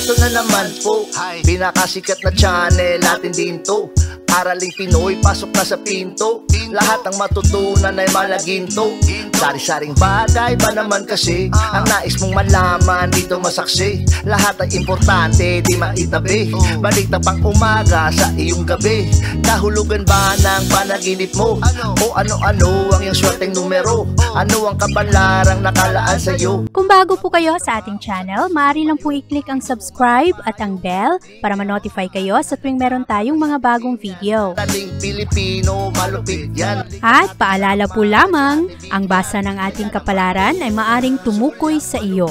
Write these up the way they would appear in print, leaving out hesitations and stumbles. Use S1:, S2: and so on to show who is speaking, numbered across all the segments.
S1: Eto na naman po, pinakasikat na channel natin din to. Araling Pinoy, pasok na sa pinto. Lahat ng matutunan ay malaginto. Sari-saring bagay ba naman kasi ang nais mong malaman dito masaksi. Lahat ay importante, di maitabi. Balik na pang umaga sa iyong gabi. Kahulugan ba ng panaginip mo? O ano-ano ang iyong swerteng numero? Ano ang kabalarang nakalaan sa'yo?
S2: Kung bago po kayo sa ating channel, maaari lang po i-click ang subscribe at ang bell para ma-notify kayo sa tuwing meron tayong mga bagong video.
S1: Taling Pilipino, malupit yan.
S2: At paalala po lamang, ang basa ng ating kapalaran ay maaring tumukoy sa iyo.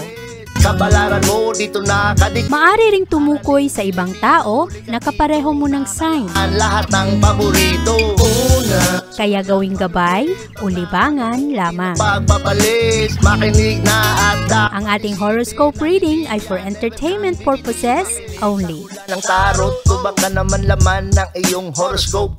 S1: Kabalaran mo dito nakadik.
S2: Maaari ring tumukoy sa ibang tao na kapareho mo ng sign.
S1: Ang lahat ng paborito. Una,
S2: Kaya gawing gabay o libangan lamang.
S1: pagpapalis, makinig na at
S2: Ang ating horoscope reading ay for entertainment purposes only.
S1: ng tarot. Tubak na naman laman ng iyong horoscope.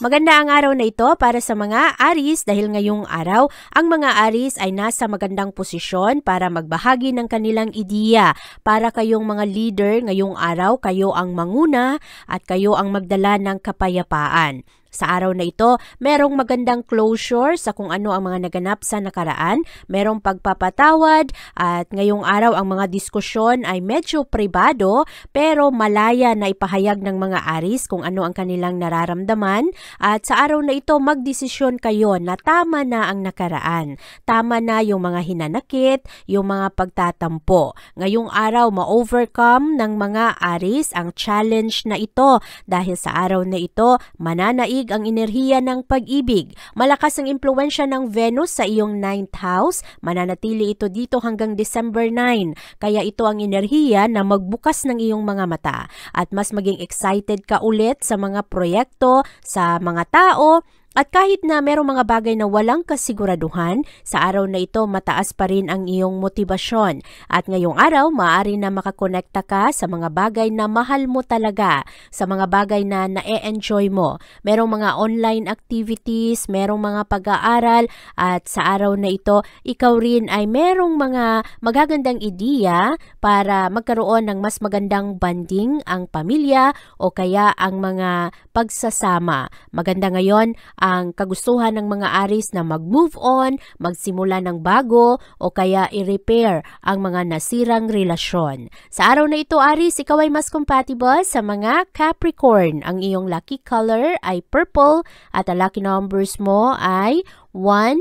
S2: Maganda ang araw na ito para sa mga Aries dahil ngayong araw, ang mga Aries ay nasa magandang posisyon para magbahagi ng kanilang ideya. Para kayong mga leader ngayong araw, kayo ang manguna at kayo ang magdala ng kapayapaan. Sa araw na ito, merong magandang closure sa kung ano ang mga naganap sa nakaraan, merong pagpapatawad at ngayong araw ang mga diskusyon ay medyo pribado pero malaya na ipahayag ng mga Aries kung ano ang kanilang nararamdaman at sa araw na ito magdesisyon kayo na tama na ang nakaraan, tama na yung mga hinanakit, yung mga pagtatampo. Ngayong araw ma-overcome ng mga Aries ang challenge na ito dahil sa araw na ito mananaig ang enerhiya ng pag-ibig. Malakas ang impluwensya ng Venus sa iyong 9th house. Mananatili ito dito hanggang December 9. Kaya ito ang enerhiya na magbukas ng iyong mga mata at mas maging excited ka ulit sa mga proyekto, sa mga tao. At kahit na merong mga bagay na walang kasiguraduhan, sa araw na ito mataas pa rin ang iyong motibasyon. At ngayong araw, maaari na makakonekta ka sa mga bagay na mahal mo talaga, sa mga bagay na na-e-enjoy mo. Merong mga online activities, merong mga pag-aaral, at sa araw na ito, ikaw rin ay merong mga magagandang ideya para magkaroon ng mas magandang bonding ang pamilya o kaya ang mga pagsasama. Maganda ngayon ang kagustuhan ng mga Aries na mag-move on, magsimula ng bago o kaya i-repair ang mga nasirang relasyon. Sa araw na ito Aries, ikaw ay mas compatible sa mga Capricorn. Ang iyong lucky color ay purple at ang lucky numbers mo ay 1,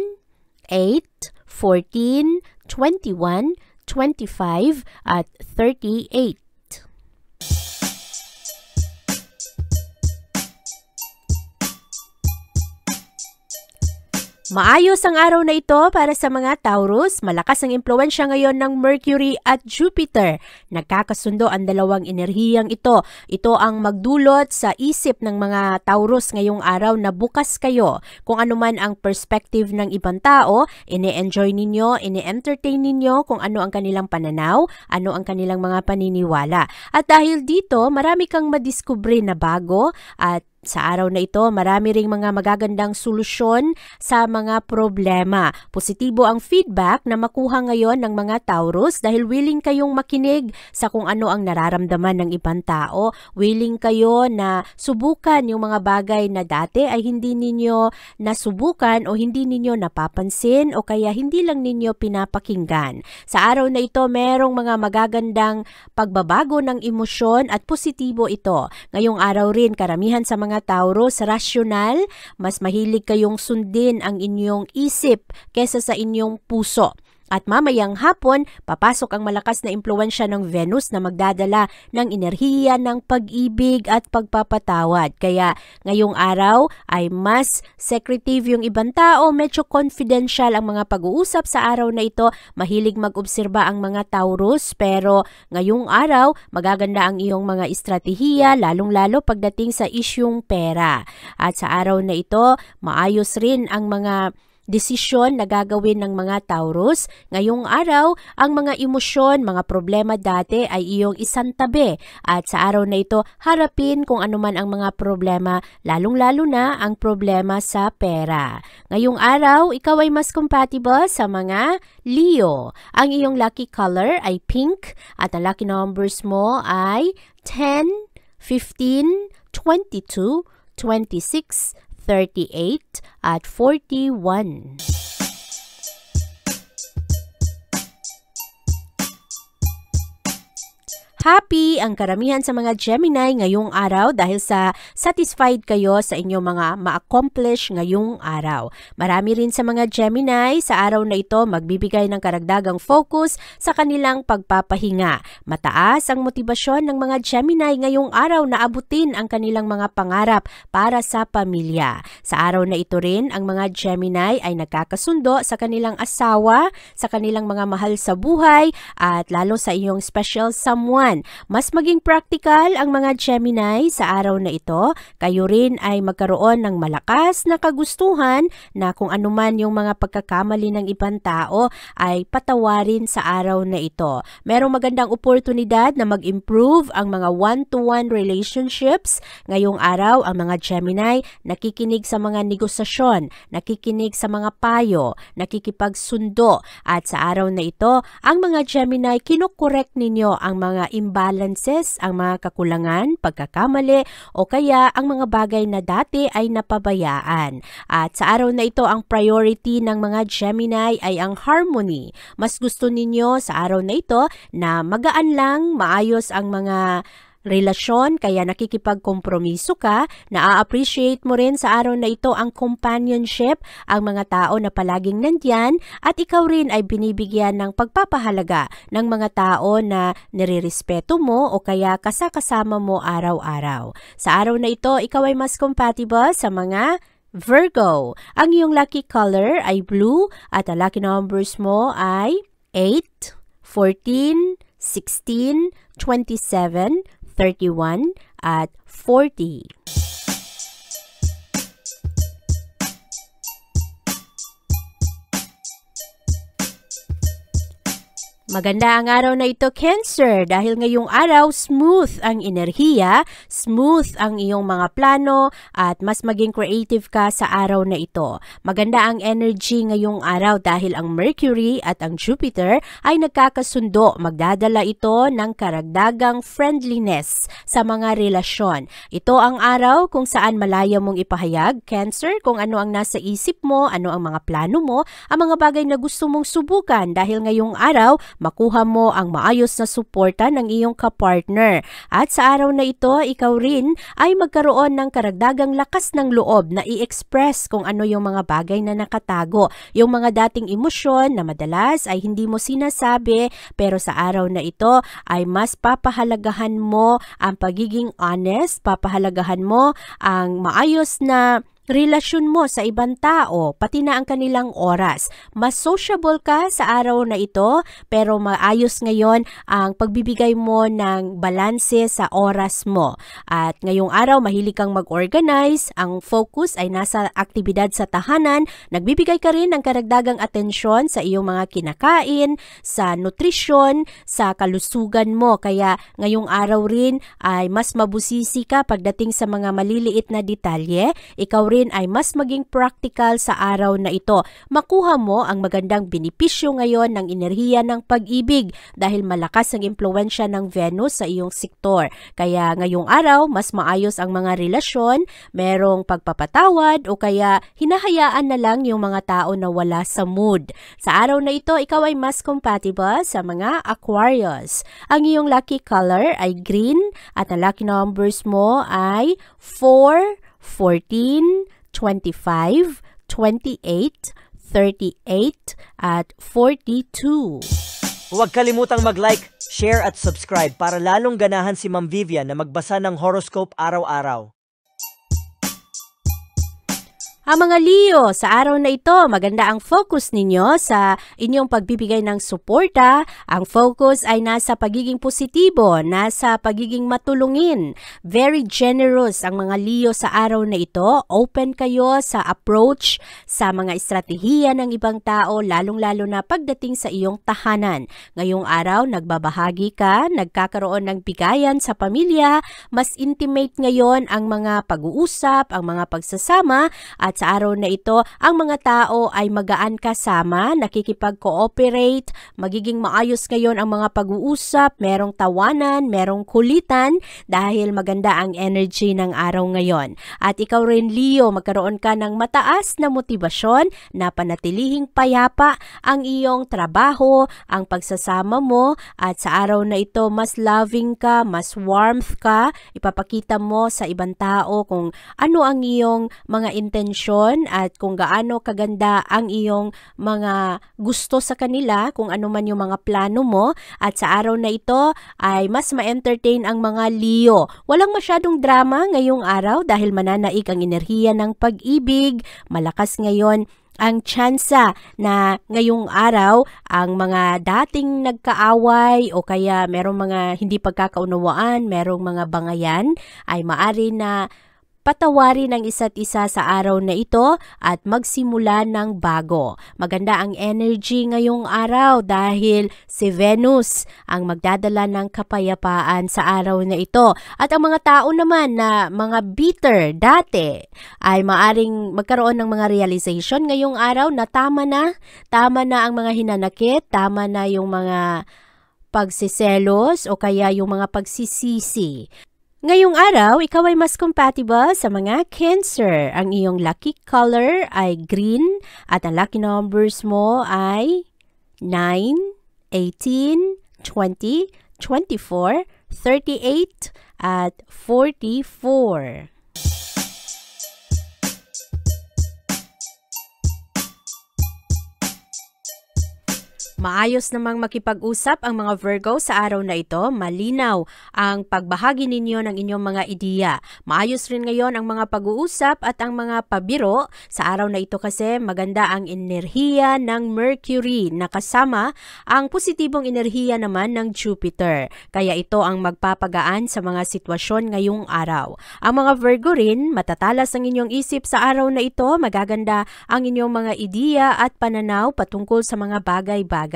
S2: 8, 14, 21, 25 at 38. Maayos ang araw na ito para sa mga Taurus. Malakas ang impluwensya ngayon ng Mercury at Jupiter. Nagkakasundo ang dalawang enerhiyang ito. Ito ang magdulot sa isip ng mga Taurus ngayong araw na bukas kayo. Kung ano man ang perspective ng ibang tao, ine-enjoy ninyo, ine-entertain ninyo kung ano ang kanilang pananaw, ano ang kanilang mga paniniwala. At dahil dito, marami kang madiskubre na bago at sa araw na ito, marami ring mga magagandang solusyon sa mga problema. Positibo ang feedback na makuha ngayon ng mga Taurus dahil willing kayong makinig sa kung ano ang nararamdaman ng ibang tao. Willing kayo na subukan yung mga bagay na dati ay hindi ninyo nasubukan o hindi ninyo napapansin o kaya hindi lang ninyo pinapakinggan. Sa araw na ito, merong mga magagandang pagbabago ng emosyon at positibo ito. Ngayong araw rin, karamihan sa mga Taurus, rasyonal, mas mahilig kayong sundin ang inyong isip kesa sa inyong puso. At mamayang hapon, papasok ang malakas na impluwensya ng Venus na magdadala ng enerhiya ng pag-ibig at pagpapatawad. Kaya ngayong araw ay mas secretive yung ibang tao, medyo confidential ang mga pag-uusap sa araw na ito. Mahilig mag-obserba ang mga Taurus pero ngayong araw magaganda ang iyong mga estratehiya lalong-lalo pagdating sa isyung pera. At sa araw na ito, maayos rin ang mga desisyon na gagawin ng mga Taurus. Ngayong araw, ang mga emosyon, mga problema dati ay iyong isantabi. At sa araw na ito, harapin kung anuman ang mga problema, lalong-lalo na ang problema sa pera. Ngayong araw, ikaw ay mas compatible sa mga Leo. Ang iyong lucky color ay pink at ang lucky numbers mo ay 10, 15, 22, 26, 38 at 41. Happy ang karamihan sa mga Gemini ngayong araw dahil sa satisfied kayo sa inyong mga ma-accomplish ngayong araw. Marami rin sa mga Gemini sa araw na ito magbibigay ng karagdagang focus sa kanilang pagpapahinga. Mataas ang motibasyon ng mga Gemini ngayong araw na abutin ang kanilang mga pangarap para sa pamilya. Sa araw na ito rin, ang mga Gemini ay nagkakasundo sa kanilang asawa, sa kanilang mga mahal sa buhay, at lalo sa iyong special someone. Mas maging practical ang mga Gemini sa araw na ito. Kayo rin ay magkaroon ng malakas na kagustuhan na kung anuman yung mga pagkakamali ng ibang tao ay patawarin sa araw na ito. Merong magandang oportunidad na mag-improve ang mga one-to-one relationships. Ngayong araw, ang mga Gemini nakikinig sa mga negosasyon, nakikinig sa mga payo, nakikipagsundo. At sa araw na ito, ang mga Gemini kinukorek ninyo ang mga imbalances, ang mga kakulangan, pagkakamali, o kaya ang mga bagay na dati ay napabayaan. At sa araw na ito, ang priority ng mga Gemini ay ang harmony. Mas gusto ninyo sa araw na ito na magaan lang, maayos ang mga relasyon, kaya nakikipagkompromiso ka. Na-appreciate mo rin sa araw na ito ang companionship, ang mga tao na palaging nandyan, at ikaw rin ay binibigyan ng pagpapahalaga ng mga tao na nirerespeto mo o kaya kasakasama mo araw-araw. Sa araw na ito, ikaw ay mas compatible sa mga Virgo. Ang iyong lucky color ay blue at ang lucky numbers mo ay 8, 14, 16, 27, 31 at 40. Maganda ang araw na ito, Cancer, dahil ngayong araw smooth ang enerhiya, smooth ang iyong mga plano, at mas maging creative ka sa araw na ito. Maganda ang energy ngayong araw dahil ang Mercury at ang Jupiter ay nagkakasundo. Magdadala ito ng karagdagang friendliness sa mga relasyon. Ito ang araw kung saan malaya mong ipahayag, Cancer, kung ano ang nasa isip mo, ano ang mga plano mo, ang mga bagay na gusto mong subukan, dahil ngayong araw makuha mo ang maayos na suporta ng iyong kapartner. At sa araw na ito, ikaw rin ay magkaroon ng karagdagang lakas ng loob na i-express kung ano yung mga bagay na nakatago. Yung mga dating emosyon na madalas ay hindi mo sinasabi, pero sa araw na ito ay mas papahalagahan mo ang pagiging honest, papahalagahan mo ang maayos na relasyon mo sa ibang tao, pati na ang kanilang oras. Mas sociable ka sa araw na ito, pero maayos ngayon ang pagbibigay mo ng balanse sa oras mo. At ngayong araw, mahilig kang mag-organize, ang focus ay nasa aktibidad sa tahanan, nagbibigay ka rin ng karagdagang atensyon sa iyong mga kinakain, sa nutrisyon, sa kalusugan mo. Kaya ngayong araw rin ay mas mabusisi ka pagdating sa mga maliliit na detalye. Ikaw rin ay mas maging practical sa araw na ito. Makuha mo ang magandang benepisyo ngayon ng enerhiya ng pag-ibig dahil malakas ang impluwensya ng Venus sa iyong sektor. Kaya ngayong araw, mas maayos ang mga relasyon, merong pagpapatawad o kaya hinahayaan na lang yung mga tao na wala sa mood. Sa araw na ito, ikaw ay mas compatible sa mga Aquarius. Ang iyong lucky color ay green at ang lucky numbers mo ay 4, 14, 25, 28, 38, at 42.
S3: Huwag kalimutang mag-like, share at subscribe para lalong ganahan si Ma'am Vivian na magbasa ng horoscope araw-araw.
S2: Ang mga Leo, sa araw na ito, maganda ang focus ninyo sa inyong pagbibigay ng suporta. Ang focus ay nasa pagiging positibo, nasa pagiging matulungin. Very generous ang mga Leo sa araw na ito. Open kayo sa approach sa mga estratehiya ng ibang tao, lalong-lalo na pagdating sa iyong tahanan. Ngayong araw, nagbabahagi ka, nagkakaroon ng bigayan sa pamilya, mas intimate ngayon ang mga pag-uusap, ang mga pagsasama, at sa araw na ito, ang mga tao ay magaan kasama, nakikipag-cooperate, magiging maayos ngayon ang mga pag-uusap, merong tawanan, merong kulitan dahil maganda ang energy ng araw ngayon. At ikaw rin, Leo, magkaroon ka ng mataas na motibasyon na panatilihing payapa ang iyong trabaho, ang pagsasama mo, at sa araw na ito, mas loving ka, mas warmth ka, ipapakita mo sa ibang tao kung ano ang iyong mga intensyon at kung gaano kaganda ang iyong mga gusto sa kanila, kung ano man yung mga plano mo. At sa araw na ito ay mas ma-entertain ang mga Leo. Walang masyadong drama ngayong araw dahil mananaig ang enerhiya ng pag-ibig. Malakas ngayon ang tsansa na ngayong araw ang mga dating nagkaaway o kaya merong mga hindi pagkakaunawaan, merong mga bangayan ay maari na patawarin ang isa't isa sa araw na ito at magsimula ng bago. Maganda ang energy ngayong araw dahil si Venus ang magdadala ng kapayapaan sa araw na ito. At ang mga tao naman na mga bitter dati ay maaring magkaroon ng mga realization ngayong araw na tama na ang mga hinanakit, tama na yung mga pagsiselos o kaya yung mga pagsisisi. Ngayong araw, ikaw ay mas compatible sa mga Cancer. Ang iyong lucky color ay green at ang lucky numbers mo ay 9, 18, 20, 24, 38 at 44. Maayos namang makipag-usap ang mga Virgo sa araw na ito. Malinaw ang pagbahagi ninyo ng inyong mga ideya. Maayos rin ngayon ang mga pag-uusap at ang mga pabiro. Sa araw na ito kasi maganda ang enerhiya ng Mercury na kasama ang positibong enerhiya naman ng Jupiter. Kaya ito ang magpapagaan sa mga sitwasyon ngayong araw. Ang mga Virgo rin, matatalas ang inyong isip sa araw na ito. Magaganda ang inyong mga ideya at pananaw patungkol sa mga bagay-bagay.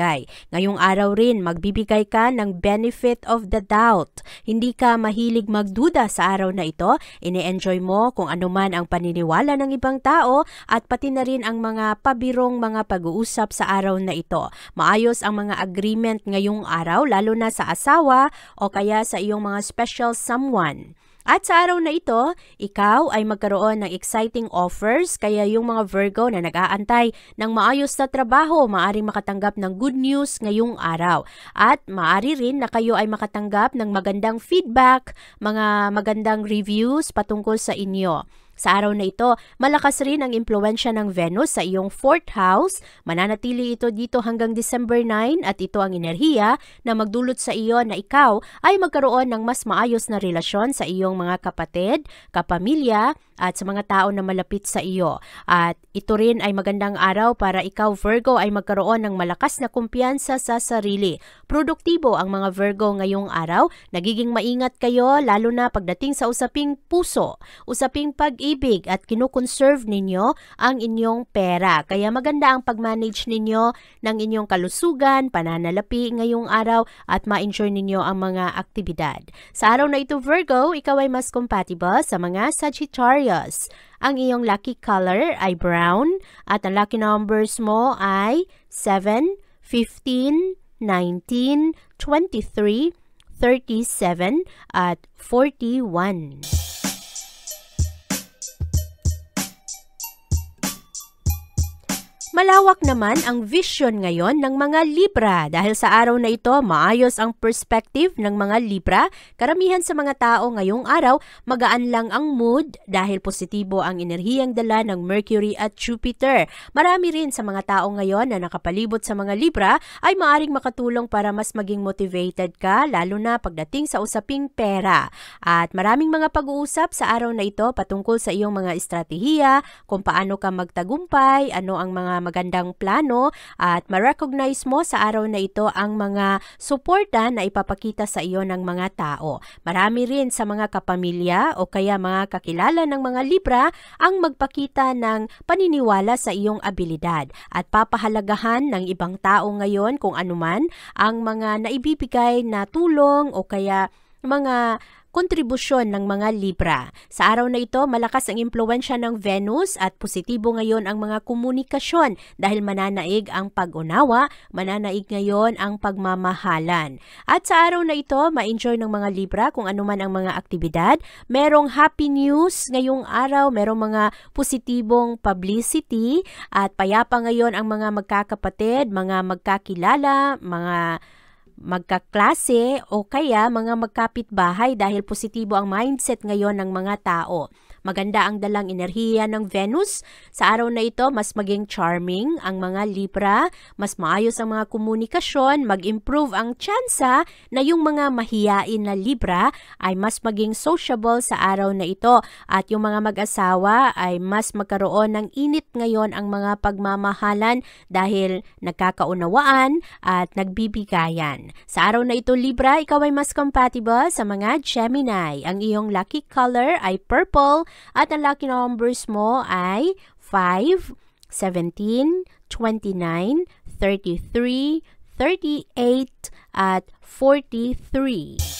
S2: Ngayong araw rin, magbibigay ka ng benefit of the doubt. Hindi ka mahilig magduda sa araw na ito. Ine-enjoy mo kung ano man ang paniniwala ng ibang tao at pati na rin ang mga pabirong mga pag-uusap sa araw na ito. Maayos ang mga agreement ngayong araw, lalo na sa asawa o kaya sa iyong mga special someone. At sa araw na ito, ikaw ay magkaroon ng exciting offers kaya yung mga Virgo na nag-aantay ng maayos na trabaho, maaaring makatanggap ng good news ngayong araw. At maaari rin na kayo ay makatanggap ng magandang feedback, mga magandang reviews patungkol sa inyo. Sa araw na ito, malakas rin ang impluwensya ng Venus sa iyong 4th house. Mananatili ito dito hanggang December 9 at ito ang enerhiya na magdulot sa iyo na ikaw ay magkaroon ng mas maayos na relasyon sa iyong mga kapatid, kapamilya at sa mga tao na malapit sa iyo. At ito rin ay magandang araw para ikaw, Virgo, ay magkaroon ng malakas na kumpiyansa sa sarili. Produktibo ang mga Virgo ngayong araw. Nagiging maingat kayo lalo na pagdating sa usaping puso, usaping pag-ibig at kinukonserve ninyo ang inyong pera. Kaya maganda ang pag-manage ninyo ng inyong kalusugan, pananalapi ngayong araw at ma-enjoy ninyo ang mga aktibidad. Sa araw na ito, Virgo, ikaw ay mas compatible sa mga Sagittarius. Ang iyong lucky color ay brown at ang lucky numbers mo ay 7, 15, 19, 23, 37 at 41. Malawak naman ang vision ngayon ng mga Libra. Dahil sa araw na ito, maayos ang perspective ng mga Libra. Karamihan sa mga tao ngayong araw, magaan lang ang mood dahil positibo ang enerhiyang dala ng Mercury at Jupiter. Marami rin sa mga tao ngayon na nakapalibot sa mga Libra ay maaring makatulong para mas maging motivated ka, lalo na pagdating sa usaping pera. At maraming mga pag-uusap sa araw na ito patungkol sa iyong mga estratehiya, kung paano ka magtagumpay, ano ang mga magandang plano, at ma-recognize mo sa araw na ito ang mga suporta na ipapakita sa iyo ng mga tao. Marami rin sa mga kapamilya o kaya mga kakilala ng mga Libra ang magpakita ng paniniwala sa iyong abilidad at papahalagahan ng ibang tao ngayon kung anuman ang mga naibibigay na tulong o kaya mga kontribusyon ng mga Libra. Sa araw na ito, malakas ang impluwensya ng Venus at positibo ngayon ang mga komunikasyon dahil mananaig ang pag-unawa, mananaig ngayon ang pagmamahalan. At sa araw na ito, ma-enjoy ng mga Libra kung anuman ang mga aktibidad. Merong happy news ngayong araw, merong mga positibong publicity at payapa ngayon ang mga magkakapatid, mga magkakilala, mga magkaklase o kaya mga magkapitbahay dahil positibo ang mindset ngayon ng mga tao. Maganda ang dalang enerhiya ng Venus. Sa araw na ito, mas maging charming ang mga Libra, mas maayos ang mga komunikasyon, mag-improve ang tsansa na yung mga mahiyain na Libra ay mas maging sociable sa araw na ito at yung mga mag-asawa ay mas magkaroon ng init ngayon ang mga pagmamahalan dahil nagkakaunawaan at nagbibigayan. Sa araw na ito, Libra, ikaw ay mas compatible sa mga Gemini. Ang iyong lucky color ay purple at ang lucky numbers mo ay 5, 17, 29, 33, 38, at 43.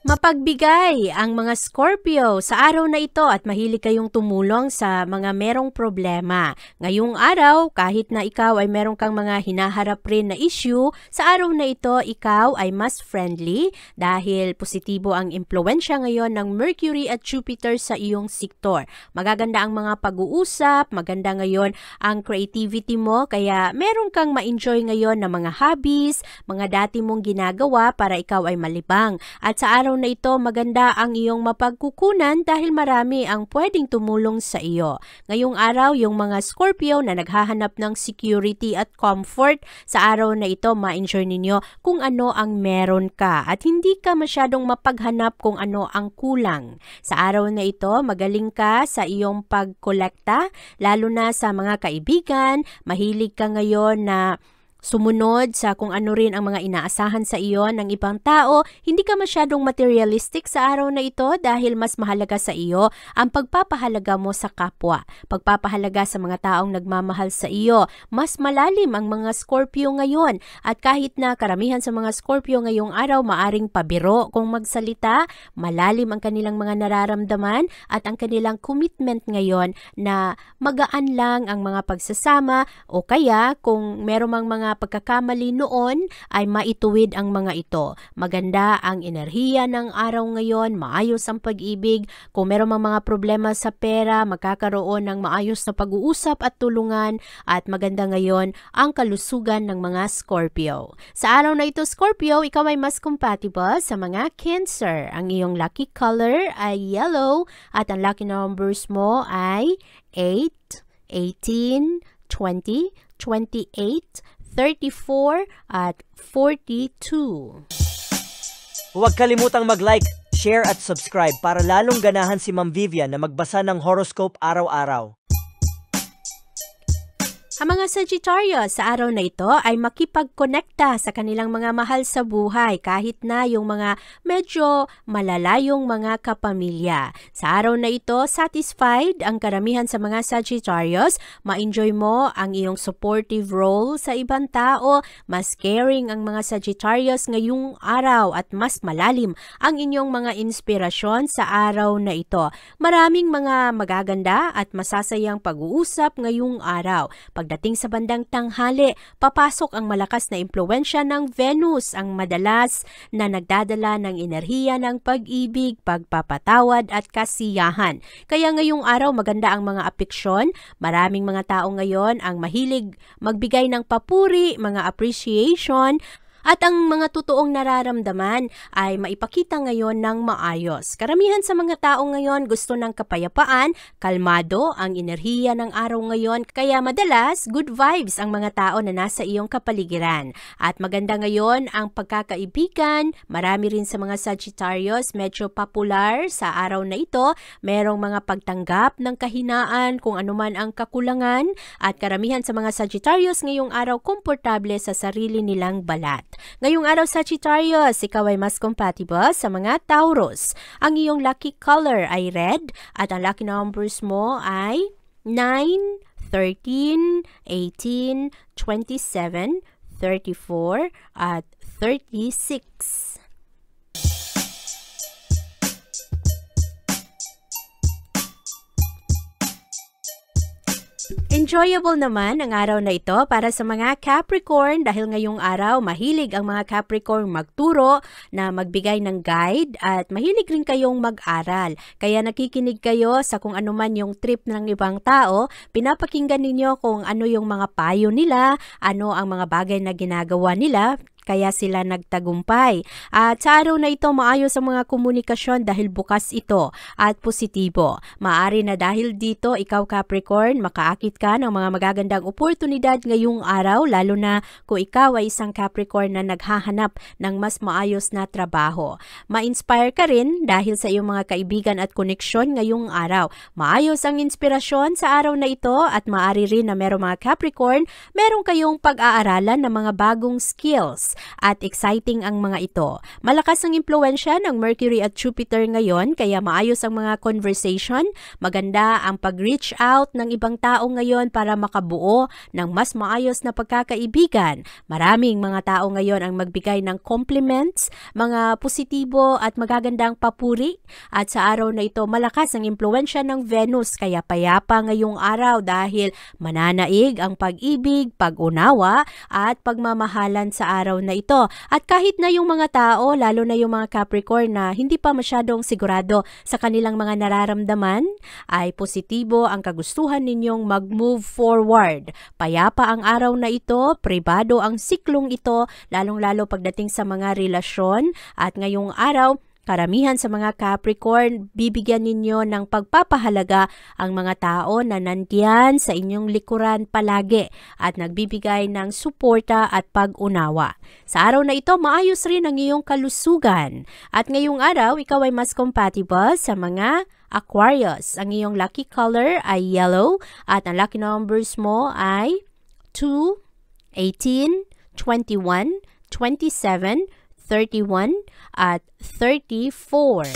S2: Mapagbigay ang mga Scorpio sa araw na ito at mahilig kayong tumulong sa mga merong problema. Ngayong araw, kahit na ikaw ay meron kang mga hinaharap rin na issue, sa araw na ito ikaw ay mas friendly dahil positibo ang impluwensya ngayon ng Mercury at Jupiter sa iyong sektor. Magaganda ang mga pag-uusap, maganda ngayon ang creativity mo, kaya meron kang ma-enjoy ngayon na mga hobbies, mga dati mong ginagawa para ikaw ay malibang. At sa araw na ito, maganda ang iyong mapagkukunan dahil marami ang pwedeng tumulong sa iyo. Ngayong araw, yung mga Scorpio na naghahanap ng security at comfort, sa araw na ito, ma-enjoy ninyo kung ano ang meron ka at hindi ka masyadong mapaghanap kung ano ang kulang. Sa araw na ito, magaling ka sa iyong pagkolekta, lalo na sa mga kaibigan. Mahilig ka ngayon na sumunod sa kung ano rin ang mga inaasahan sa iyo ng ibang tao. Hindi ka masyadong materialistic sa araw na ito dahil mas mahalaga sa iyo ang pagpapahalaga mo sa kapwa, pagpapahalaga sa mga taong nagmamahal sa iyo. Mas malalim ang mga Scorpio ngayon at kahit na karamihan sa mga Scorpio ngayong araw maaring pabiro kung magsalita, malalim ang kanilang mga nararamdaman at ang kanilang commitment ngayon na magaan lang ang mga pagsasama o kaya kung meron mang mga pagkakamali noon ay maituwid ang mga ito. Maganda ang enerhiya ng araw ngayon, maayos ang pag-ibig. Kung meron mang mga problema sa pera, magkakaroon ng maayos na pag-uusap at tulungan at maganda ngayon ang kalusugan ng mga Scorpio. Sa araw na ito, Scorpio, ikaw ay mas compatible sa mga Cancer. Ang iyong lucky color ay yellow at ang lucky numbers mo ay 8, 18, 20, 28, 34 at 42.
S3: Huwag kalimutang mag-like, share at subscribe para lalong ganahan si Ma'am Vivian na magbasa ng horoscope araw-araw.
S2: Ang mga Sagittarius sa araw na ito ay makipagkonekta sa kanilang mga mahal sa buhay kahit na yung mga medyo malalayong mga kapamilya. Sa araw na ito, satisfied ang karamihan sa mga Sagittarius. Ma-enjoy mo ang iyong supportive role sa ibang tao. Mas caring ang mga Sagittarius ngayong araw at mas malalim ang inyong mga inspirasyon sa araw na ito. Maraming mga magaganda at masasayang pag-uusap ngayong araw. pagdating sa bandang tanghali, papasok ang malakas na impluwensya ng Venus, ang madalas na nagdadala ng enerhiya ng pag-ibig, pagpapatawad at kasiyahan. Kaya ngayong araw maganda ang mga apeksyon. Maraming mga tao ngayon ang mahilig magbigay ng papuri, mga appreciation, at ang mga totoong nararamdaman ay maipakita ngayon ng maayos. Karamihan sa mga tao ngayon gusto ng kapayapaan, kalmado ang enerhiya ng araw ngayon, kaya madalas good vibes ang mga tao na nasa iyong kapaligiran. At maganda ngayon ang pagkakaibigan. Marami rin sa mga Sagittarius medyo popular sa araw na ito. Merong mga pagtanggap ng kahinaan kung anuman ang kakulangan, at karamihan sa mga Sagittarius ngayong araw komportable sa sarili nilang balat. Ngayong araw Sagittarius, ikaw ay mas compatible sa mga Taurus. Ang iyong lucky color ay red at ang lucky numbers mo ay 9, 13, 18, 27, 34 at 36. Enjoyable naman ang araw na ito para sa mga Capricorn dahil ngayong araw mahilig ang mga Capricorn magturo na magbigay ng guide at mahilig rin kayong mag-aral. Kaya nakikinig kayo sa kung ano man yung trip ng ibang tao, pinapakinggan ninyo kung ano yung mga payo nila, ano ang mga bagay na ginagawa nila, kaya sila nagtagumpay. At sa araw na ito, maayos ang mga komunikasyon dahil bukas ito at positibo. Maari na dahil dito, ikaw Capricorn, makaakit ka ng mga magagandang oportunidad ngayong araw, lalo na kung ikaw ay isang Capricorn na naghahanap ng mas maayos na trabaho. Ma-inspire ka rin dahil sa iyong mga kaibigan at koneksyon ngayong araw. Maayos ang inspirasyon sa araw na ito at maari rin na merong mga Capricorn, meron kayong pag-aaralan ng mga bagong skills. At exciting ang mga ito. Malakas ang impluwensya ng Mercury at Jupiter ngayon, kaya maayos ang mga conversation. Maganda ang pag-reach out ng ibang tao ngayon para makabuo ng mas maayos na pagkakaibigan. Maraming mga tao ngayon ang magbigay ng compliments, mga positibo at magagandang papuri. At sa araw na ito, malakas ang impluwensya ng Venus, kaya payapa ngayong araw dahil mananaig ang pag-ibig, pag-unawa at pagmamahalan sa araw na ito. At kahit na yung mga tao, lalo na yung mga Capricorn na hindi pa masyadong sigurado sa kanilang mga nararamdaman, ay positibo ang kagustuhan ninyong mag-move forward. Payapa ang araw na ito, pribado ang siklong ito, lalong-lalo pagdating sa mga relasyon. At ngayong araw, karamihan sa mga Capricorn, bibigyan ninyo ng pagpapahalaga ang mga tao na nandiyan sa inyong likuran palagi at nagbibigay ng suporta at pag-unawa. Sa araw na ito, maayos rin ang iyong kalusugan. At ngayong araw, ikaw ay mas compatible sa mga Aquarius. Ang iyong lucky color ay yellow at ang lucky numbers mo ay 2, 18, 21, 27, 31 at 34.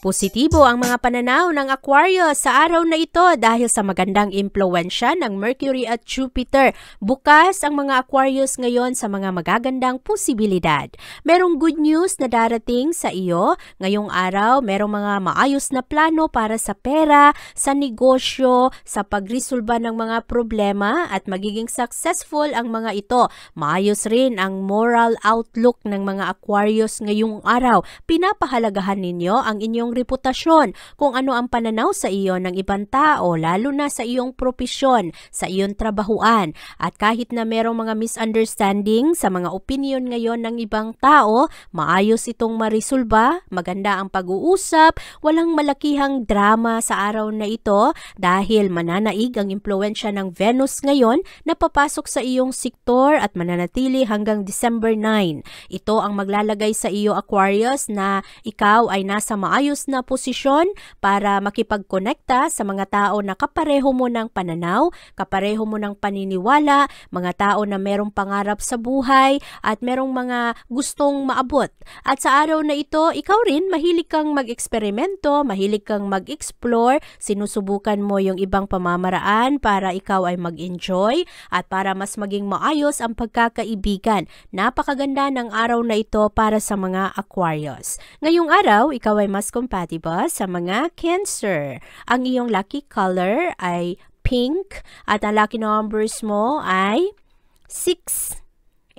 S2: Positibo ang mga pananaw ng Aquarius sa araw na ito dahil sa magandang impluwensya ng Mercury at Jupiter. Bukas ang mga Aquarius ngayon sa mga magagandang posibilidad. Merong good news na darating sa iyo. Ngayong araw, merong mga maayos na plano para sa pera, sa negosyo, sa pagresolba ng mga problema at magiging successful ang mga ito. Maayos rin ang moral outlook ng mga Aquarius ngayong araw. Pinapahalagahan ninyo ang inyong reputasyon, kung ano ang pananaw sa iyo ng ibang tao, lalo na sa iyong propesyon, sa iyong trabahuan. At kahit na merong mga misunderstanding sa mga opinion ngayon ng ibang tao, maayos itong marisolba, maganda ang pag-uusap, walang malakihang drama sa araw na ito dahil mananaig ang impluwensya ng Venus ngayon na papasok sa iyong sektor at mananatili hanggang December 9. Ito ang maglalagay sa iyo Aquarius na ikaw ay nasa maayos na posisyon para makipagkonekta sa mga tao na kapareho mo ng pananaw, kapareho mo ng paniniwala, mga tao na merong pangarap sa buhay at merong mga gustong maabot. At sa araw na ito, ikaw rin mahilig kang mag-eksperimento, mahilig kang mag-explore, sinusubukan mo yung ibang pamamaraan para ikaw ay mag-enjoy at para mas maging maayos ang pagkakaibigan. Napakaganda ng araw na ito para sa mga Aquarius. Ngayong araw, ikaw ay mas compatible sa mga Cancer. Ang iyong lucky color ay pink at ang lucky numbers mo ay 6,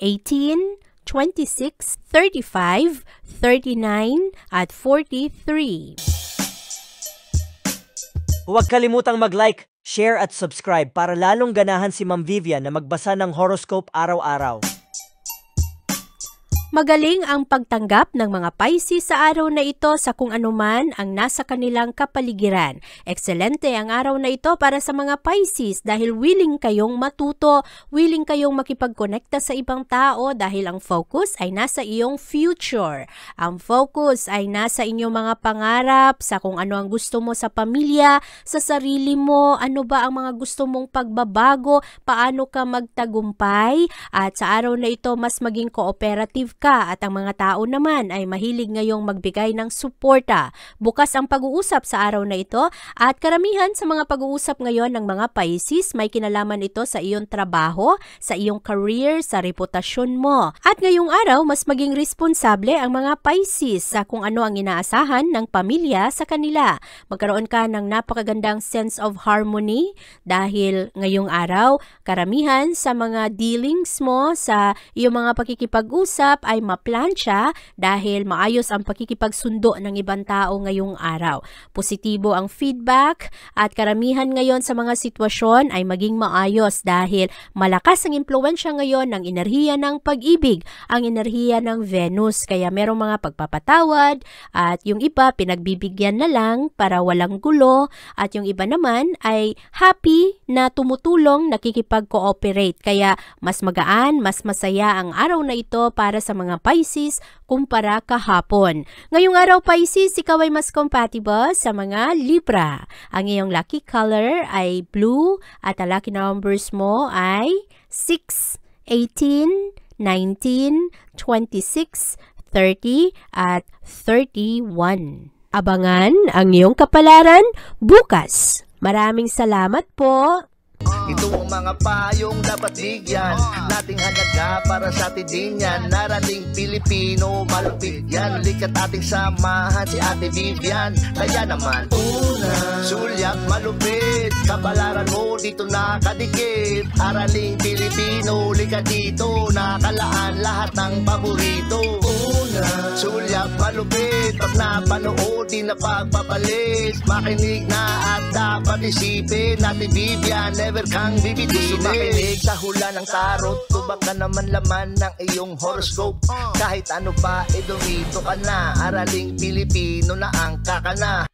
S2: 18, 26, 35, 39 at 43.
S3: Huwag kalimutang mag-like, share at subscribe para lalong ganahan si Ma'am Vivian na magbasa ng horoscope araw-araw.
S2: Magaling ang pagtanggap ng mga Pisces sa araw na ito sa kung anuman ang nasa kanilang kapaligiran. Ekscelente ang araw na ito para sa mga Pisces dahil willing kayong matuto, willing kayong makipagkonekta sa ibang tao dahil ang focus ay nasa iyong future. Ang focus ay nasa inyong mga pangarap, sa kung ano ang gusto mo sa pamilya, sa sarili mo, ano ba ang mga gusto mong pagbabago, paano ka magtagumpay, at sa araw na ito mas maging cooperative ka at ang mga tao naman ay mahilig ngayong magbigay ng suporta. Bukas ang pag-uusap sa araw na ito at karamihan sa mga pag-uusap ngayon ng mga Pisces may kinalaman ito sa iyong trabaho, sa iyong career, sa reputasyon mo. At ngayong araw mas maging responsable ang mga Pisces sa kung ano ang inaasahan ng pamilya sa kanila. Magkaroon ka ng napakagandang sense of harmony dahil ngayong araw karamihan sa mga dealings mo sa iyong mga pakikipag-usap ay maplansya dahil maayos ang pakikipagsundo ng ibang tao ngayong araw. Positibo ang feedback at karamihan ngayon sa mga sitwasyon ay maging maayos dahil malakas ang impluwensya ngayon ng enerhiya ng pag-ibig, ang enerhiya ng Venus. Kaya merong mga pagpapatawad at yung iba pinagbibigyan na lang para walang gulo at yung iba naman ay happy na tumutulong, nakikipag-cooperate. Kaya mas magaan, mas masaya ang araw na ito para sa mga Pisces kumpara kahapon. Ngayong araw Pisces, ikaw ay mas compatible sa mga Libra. Ang iyong lucky color ay blue at ang lucky numbers mo ay 6, 18, 19, 26, 30 at 31. Abangan ang iyong kapalaran bukas. Maraming salamat po.
S1: Ito ang mga payong dapat bigyan nating halaga para sa atin din yan. Narating Pilipino, malupit yan. Likat ating samahan si Ate Vivian. Kaya naman, una, sulyap malupit, kapalaran mo dito nakadikit. Araling Pilipino, likat dito, nakalaan lahat ng paborito. Una, sulyap malupit, pag napanood di na pagpapalit. Makinig na at dapat isipin, Ate Vivian never kang bibitinin. Makinig sa hula ng tarot, tubak ka naman laman ng iyong horoscope. Kahit ano pa, dumito ka na. Araling Pilipino na ang kakana.